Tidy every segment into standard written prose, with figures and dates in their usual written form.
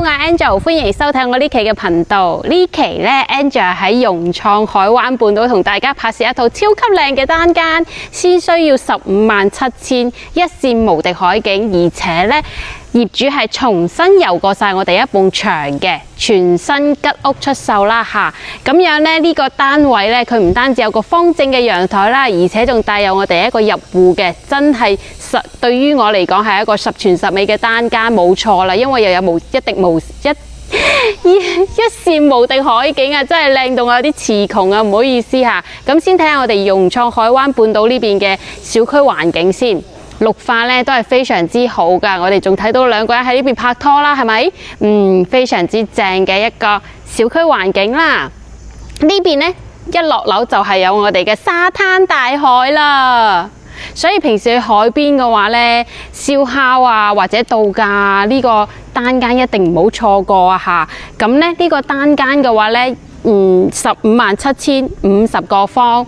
我係 Angel， 歡迎收睇我呢期嘅頻道。呢期咧 Angel 喺融創海灣半島同大家拍攝一套超級靚嘅單間，先需要157000，一線無敵海景，而且咧業主係重新油過晒我哋一埲牆嘅，全新吉屋出售啦吓。咁樣咧呢個單位咧，佢唔單止有個方正嘅陽台啦，而且仲帶有我哋一個入戶嘅，真係對於我嚟講係一個十全十美嘅單間，冇錯啦。因為又有一線無敵海景啊，真係靚到我有啲詞窮啊，唔好意思吓。咁先睇下我哋融創海灣半島呢邊嘅小區環境先。綠化咧都係非常之好噶，我哋仲睇到兩個人喺呢邊拍拖啦，係咪？非常之正嘅一個小區環境啦。呢邊呢，一落樓就係有我哋嘅沙灘大海啦，所以平時去海邊嘅話呢，燒烤啊或者度假呢個單間一定唔好錯過啊吓。咁呢，呢個單間嘅話呢，157,000 50個方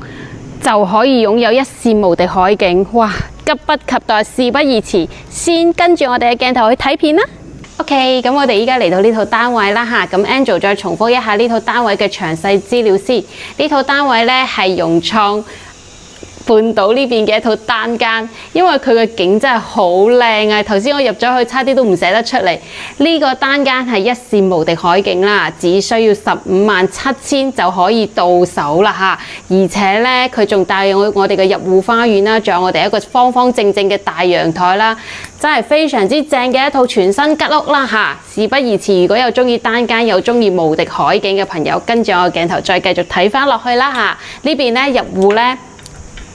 就可以擁有一線無敵海景，哇！急不及待，事不宜遲，先跟住我哋嘅鏡頭去睇片啦。OK， 咁我哋依家嚟到呢套單位啦吓，咁 Angel 再重複一下呢套單位嘅詳細資料先。呢套單位呢係融創半島呢邊嘅一套單間，因為佢嘅景真係好靚啊！頭先我入咗去，差啲都唔捨得出嚟。呢個單間係一線無敵海景啦，只需要157000就可以到手啦吓！而且呢，佢仲帶有我哋嘅入戶花園啦，仲有我哋一個方方正正嘅大陽台啦，真係非常之正嘅一套全新吉屋啦吓！事不宜遲，如果有中意單間又中意無敵海景嘅朋友，跟住我嘅鏡頭再繼續睇翻落去啦吓！呢邊呢，入戶呢，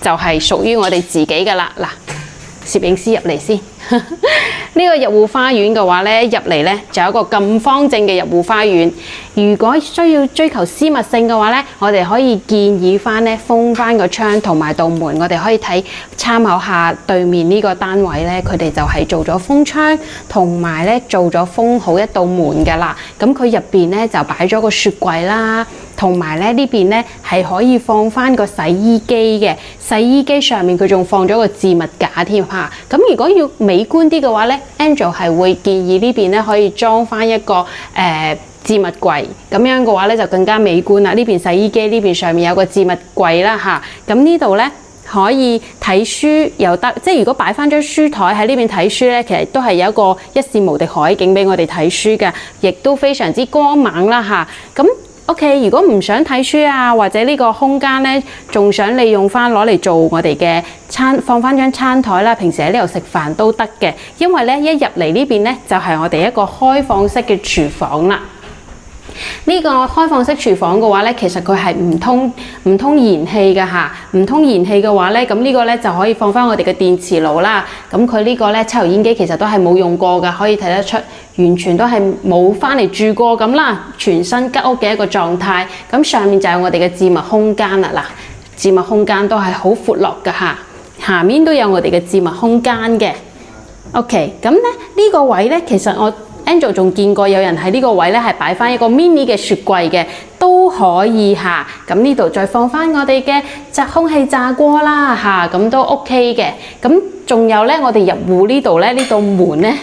就係屬於我哋自己噶啦。嗱，攝影師入嚟先。呢個入戶花園嘅話呢，入嚟呢就有一個咁方正嘅入戶花園。如果需要追求私密性嘅話呢，我哋可以建議翻呢封翻個窗同埋道門。我哋可以參考下對面呢個單位呢，佢哋就係做咗封窗同埋呢做咗封好一道門噶啦。咁佢入邊呢就擺咗個雪櫃啦。同埋咧呢邊咧係可以放翻個洗衣機嘅，洗衣機上面佢仲放咗個置物架添嚇。咁如果要美觀啲嘅話咧 ，Angel 係會建議呢邊咧可以裝翻一個置物櫃，咁樣嘅話咧就更加美觀啦。呢邊洗衣機呢邊上面有個置物櫃啦嚇。咁呢度咧可以睇書又得，即係如果擺翻張書台喺呢邊睇書咧，其實都係有一個一線無敵海景俾我哋睇書嘅，亦都非常之光猛啦嚇。咁OK， 如果唔想睇書啊，或者呢個空間呢，仲想利用翻攞嚟做我哋嘅放翻張餐台啦，平時喺呢度食飯都得嘅。因為呢，一入嚟呢邊呢，就係我哋一個開放式嘅廚房啦。呢個開放式廚房嘅話呢，其實佢係唔通燃氣㗎吓，唔通燃氣嘅話呢，咁呢個呢就可以放翻我哋嘅電磁爐啦。咁佢呢個呢抽油煙機其實都係冇用過㗎，可以睇得出完全都係冇翻嚟住過咁啦，全新吉屋嘅一個狀態。咁上面就有我哋嘅置物空間啦，嗱，置物空間都係好闊落㗎吓，下面都有我哋嘅置物空間嘅。OK， 咁咧呢個位呢，其實我Angel 仲見過有人喺呢個位咧，係擺翻一個 mini 嘅雪櫃嘅，都可以嚇。咁呢度再放翻我哋嘅空氣炸鍋啦嚇，咁都 OK 嘅。咁仲有咧，我哋入戶呢度咧，呢道門咧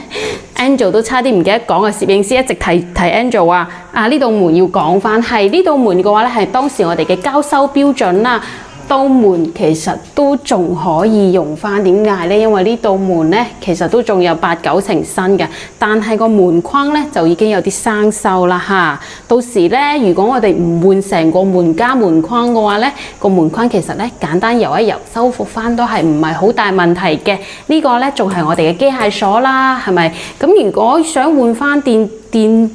，Angel 都差啲唔記得講啊！攝影師一直提 Angel 話呢道門要講翻，係呢道門嘅話咧，係當時我哋嘅交收標準啦。道門其實都仲可以用翻，點解呢？因為呢道門呢，其實都仲有8、9成新嘅，但係個門框呢，就已經有啲生鏽啦嚇。到時呢，如果我哋唔換成個門加門框嘅話呢，個門框其實呢，簡單油一油修復翻都係唔係好大問題嘅。呢個呢，仲係我哋嘅機械鎖啦，係咪？咁如果想換翻電，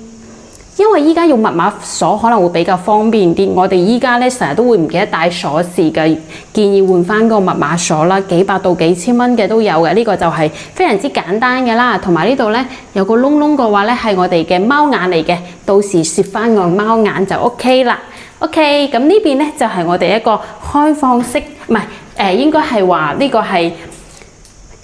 因為依家用密碼鎖可能會比較方便啲，我哋依家咧成日都會唔記得帶鎖匙嘅，建議換翻個密碼鎖啦，幾百到幾千蚊嘅都有嘅，呢個就係非常之簡單嘅啦。同埋呢度咧有個窿窿嘅話咧係我哋嘅貓眼嚟嘅，到時攝翻個貓眼就 OK 啦。OK， 咁呢邊咧就係我哋一個開放式，唔係應該係話呢個係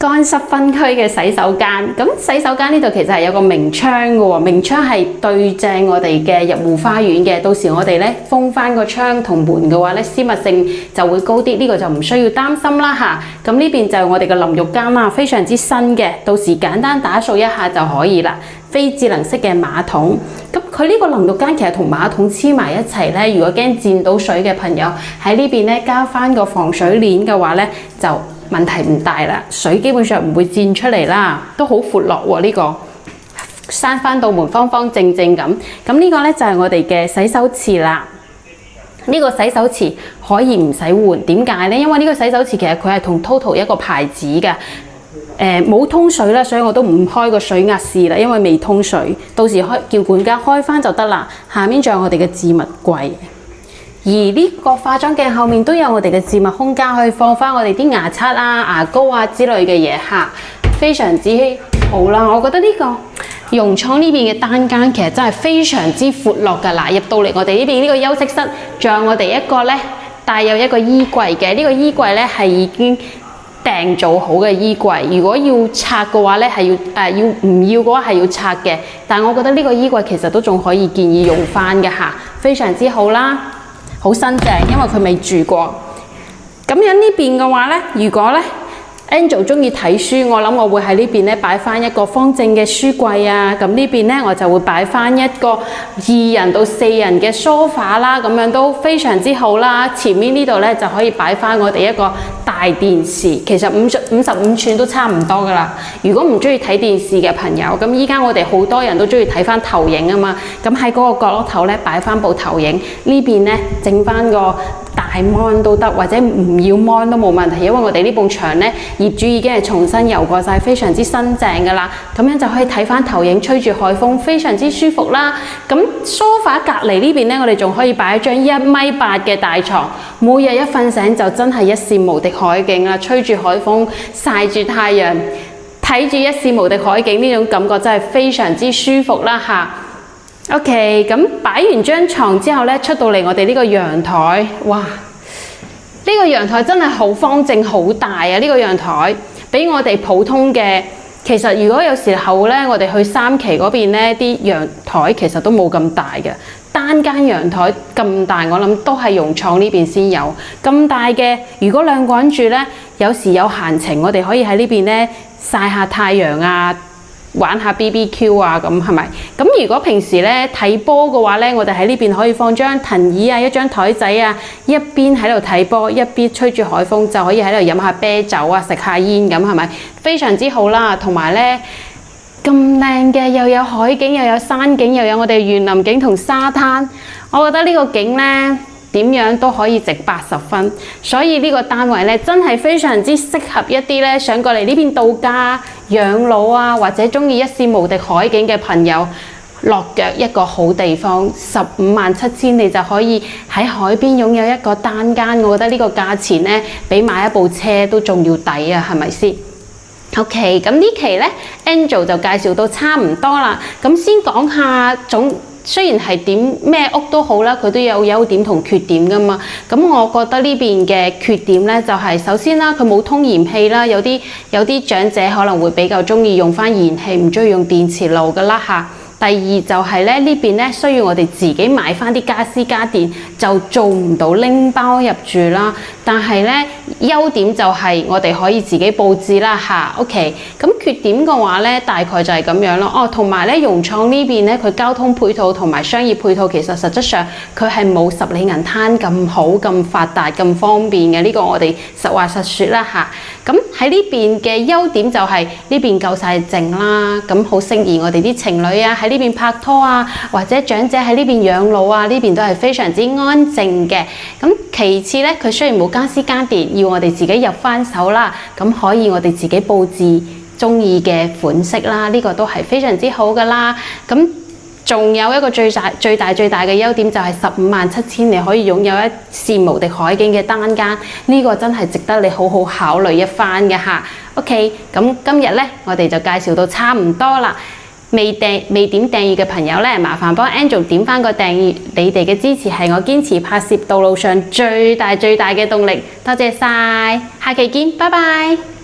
乾濕分區嘅洗手間，咁洗手間呢度其實係有個明窗嘅喎，明窗係對正我哋嘅入戶花園嘅。到時我哋咧封翻個窗同門嘅話咧，私密性就會高啲，呢個就唔需要擔心啦嚇。咁呢邊就係我哋嘅淋浴間啦，非常之新嘅，到時簡單打掃一下就可以啦。非智能式嘅馬桶。咁佢呢個淋浴間其實同馬桶黐埋一齊咧，如果驚濺到水嘅朋友喺呢邊咧加翻個防水鏈嘅話咧，就問題唔大啦，水基本上唔會濺出嚟啦，都好闊落喎呢個。閂翻道門方方正正咁，咁呢個咧就係我哋嘅洗手池啦。呢個洗手池可以唔使換，點解咧？因為呢個洗手池其實佢係同 Toto 一個牌子嘅，冇通水啦，所以我都唔開個水壓試啦，因為未通水，到時叫管家開翻就得啦。下面仲有我哋嘅置物櫃，而呢個化妝鏡後面都有我哋嘅置物空間，可以放翻我哋啲牙刷啊、牙膏啊之類嘅嘢嚇，非常之好啦。我覺得呢個融創呢邊嘅單間其實真係非常之闊落㗎啦，入到嚟我哋呢邊呢個休息室，仲有我哋一個咧帶有一個衣櫃嘅，呢個衣櫃咧係已經訂做好嘅衣櫃，如果要拆嘅話咧係要唔要嘅話係要拆嘅，但我覺得呢個衣櫃其實都仲可以建議用翻嘅嚇，非常之好啦，好新淨，因為佢未住過。咁樣呢邊嘅話咧，如果咧Angel 中意睇書，我諗我會喺呢邊咧擺翻一個方正嘅書櫃啊，咁呢邊咧我就會擺翻一個2人到4人嘅 sofa 啦，咁樣都非常之好啦。前面呢度咧就可以擺翻我哋一個大電視，其實55寸都差唔多噶啦。如果唔中意睇電視嘅朋友，咁依家我哋好多人都中意睇翻投影啊嘛，咁喺嗰個角落頭咧擺翻部投影，呢邊咧整翻個大 mon 都得，或者唔要 mon 都冇問題，因為我哋呢埲牆咧業主已經係重新油過晒，非常之新淨噶啦，咁樣就可以睇翻投影，吹住海風，非常之舒服啦。咁 sofa 隔離呢邊咧，我哋仲可以擺一張1.8米嘅大床，每日一瞓醒就真係一視無敵海景啦，吹住海風，曬住太陽，睇住一視無敵海景，呢種感覺真係非常之舒服啦嚇。OK， 咁擺完張床之後咧，出到嚟我哋呢個陽台，哇！呢個陽台真係好方正好大啊！呢個陽台比我哋普通嘅，其實如果有時候咧，我哋去三期嗰邊咧，啲陽台其實都冇咁大嘅。單間陽台咁大，我諗都係融創呢邊先有咁大嘅。如果2個人住咧，有時有閒情，我哋可以喺呢邊咧曬下太陽啊，玩下 BBQ 啊，咁係咪？咁如果平時咧睇波嘅話咧，我哋喺呢邊可以放張藤椅啊，一張台仔啊，一邊喺度睇波，一邊吹住海風，就可以喺度飲下啤酒啊，食下煙咁，係咪？非常之好啦。同埋咧咁靚嘅，又有海景，又有山景，又有我哋園林景同沙灘，我覺得呢個景咧點樣都可以值80分，所以呢個單位咧真係非常之適合一啲咧想過嚟呢邊度假、養老啊，或者中意一視無敵海景嘅朋友落腳一個好地方。157000你就可以喺海邊擁有一個單間，我覺得呢個價錢咧比買一部車都仲要抵啊，係咪先？OK， 咁呢期咧 Angel 就介紹到差唔多啦，咁先講下雖然係點咩屋都好啦，佢都有優點同缺點噶嘛。咁我覺得呢邊嘅缺點咧，就係首先啦，佢冇通燃氣啦，有啲長者可能會比較中意用翻燃氣，唔中意用電磁爐噶啦嚇。第二就係咧，呢邊咧需要我哋自己買翻啲家私家電，就做唔到拎包入住啦。但係咧優點就係我哋可以自己佈置啦嚇。OK， 咁缺點嘅話咧，大概就係咁樣咯。哦，同埋咧融創呢邊咧，佢交通配套同埋商業配套其實實質上佢係冇十里銀灘咁好、咁發達、咁方便嘅。呢個我哋實話實說啦嚇。咁喺呢邊嘅優點就係呢邊夠晒靜啦，咁好適宜我哋啲情侶啊喺呢邊拍拖啊，或者長者喺呢邊養老啊，呢邊都係非常之安靜嘅。咁其次咧，佢雖然冇家私家電，要我哋自己入翻手啦，咁可以我哋自己佈置中意嘅款式啦，呢個都係非常之好噶啦。咁仲有一個最大嘅優點就係157000你可以擁有一視無敵海景嘅單間，呢個真係值得你好好考慮一番嘅嚇。OK， 咁今日咧我哋就介紹到差唔多啦。未點訂閱嘅朋友咧，麻煩幫 Angel 點翻個訂閱，你哋嘅支持係我堅持拍攝道路上最大嘅動力。多謝晒，下期見，拜拜。